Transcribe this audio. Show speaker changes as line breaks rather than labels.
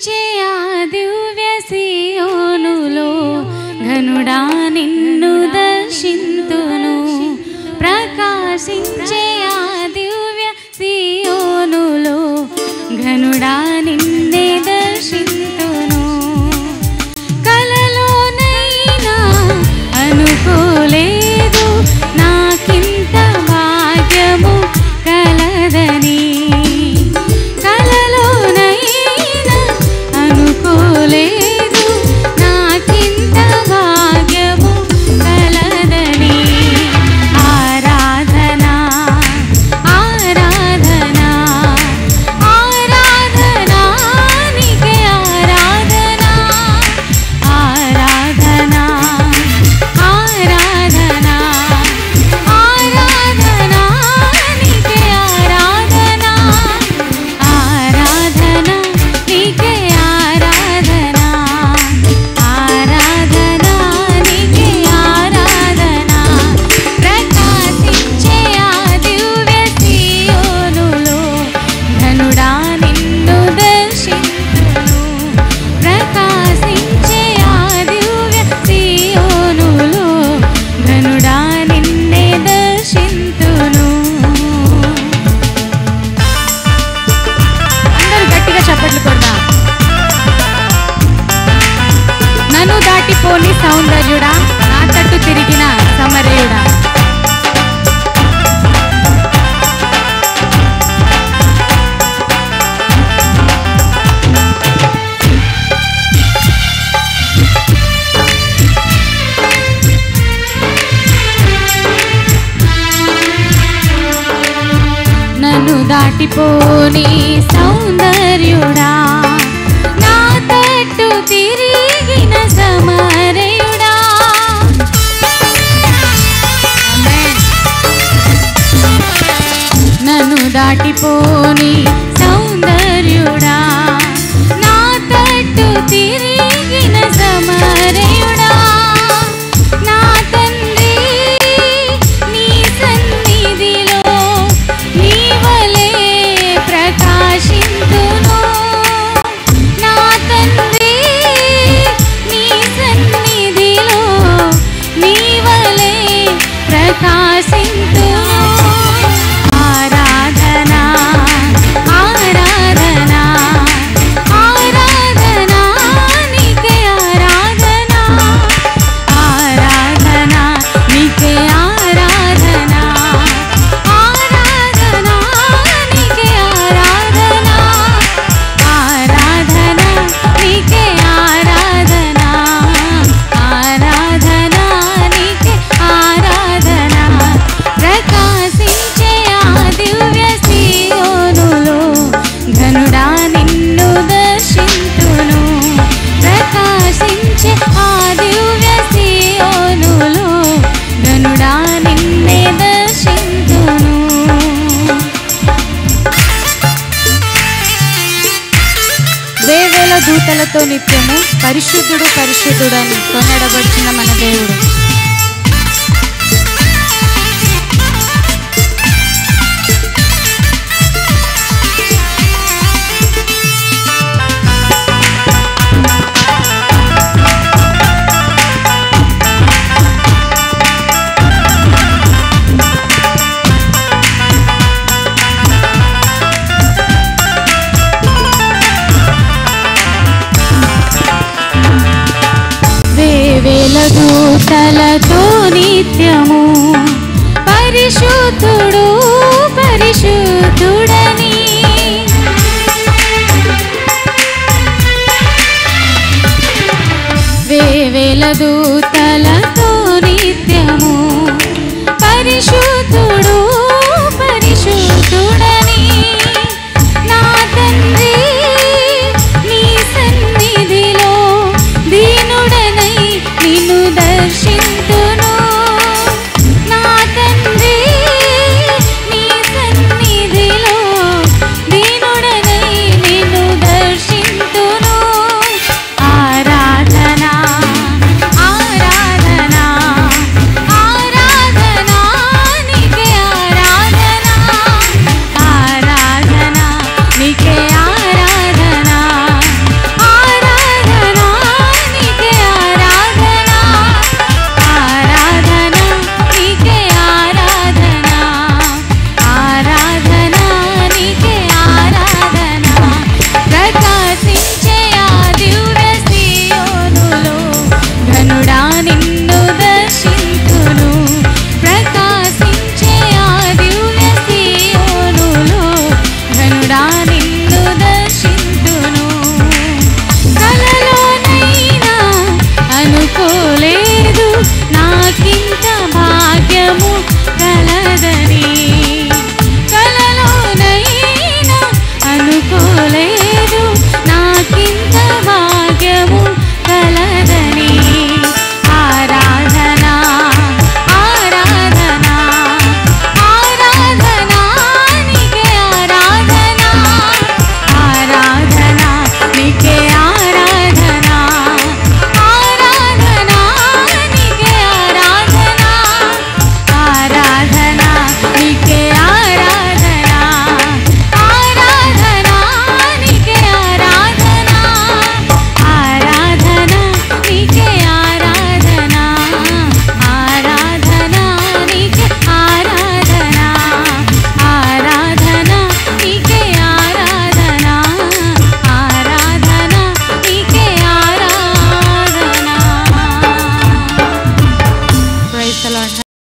ప్రకాశించే ఆ దివ్య సీయోనులో ఘనుడా నిన్ను దర్శింతును. ప్రకాశించే ఆ దివ్య సీయోనులో ఘనుడా నిన్నే దర్శింతును. కలలోనైనా అనుకోలేదు నాకింత భాగ్యము కలదని. కలలోనైనా అనుకోలేదు నాకింత భాగ్యము కలదని. ఆరాధన ఆరాధన ఆరాధన నీకే ఆరాధన. ఆరాధన ఆరాధన ఆరాధన నీకే ఆరాధన. ఆరాధన నీకే ఆరాధన. ఆరాధన నీకే ఆరాధన. ప్రకాశించే ఆ దివ్య సీయోనులో ఘనుడా నిన్ను దర్శింతును. ప్రకాశించే ఆ దివ్య సీయోనులో ఘనుడా నిన్నే దర్శింతును. అందరూ గట్టిగా చప్పట్లు కొడదాం. నన్ను దాటిపోని సౌందర్యుడా, నా తట్టు తిరిగిన సమరయుడా. నన్ను దాటిపోని సౌందర్యుడా, నా తట్టు తిరిగిన సమరయుడా. నన్ను దాటిపోని సౌందర్యుడా, నా తట్టు తిరిగిన సమరయుడా. నా తండ్రి నీ సన్నిధిలో నీ వలె ప్రకాశింతును. నా తండ్రి నీ సన్నిధిలో నీ వలె ప్రకాశింతును. ఆరాధన ఆరాధన ఆరాధన నీకే ఆరాధన. ఆరాధన నీకే ఆరాధన. ఆరాధన నీకే ఆరాధన. ఆరాధన నీకే ఆరాధన. ఆరాధన నీకే ఆరాధన. ప్రకాశించే ఆ దివ్య సీయోనులో ఘనుడా నిన్ను దర్శింతును. ప్రకాశించే ఆ దివ్య సీయోనులో ఘనుడా నిన్నే దర్శింతును. వేవేల దూతలతో నిత్యము పరిశుద్ధుడు పరిశుద్ధుడు అని కొనియాడబడుచున్న మన దేవుడు. వేవేల దూతలతో నిత్యము పరిశుద్ధుడు పరిశుద్ధుడని. వేవేల దూతల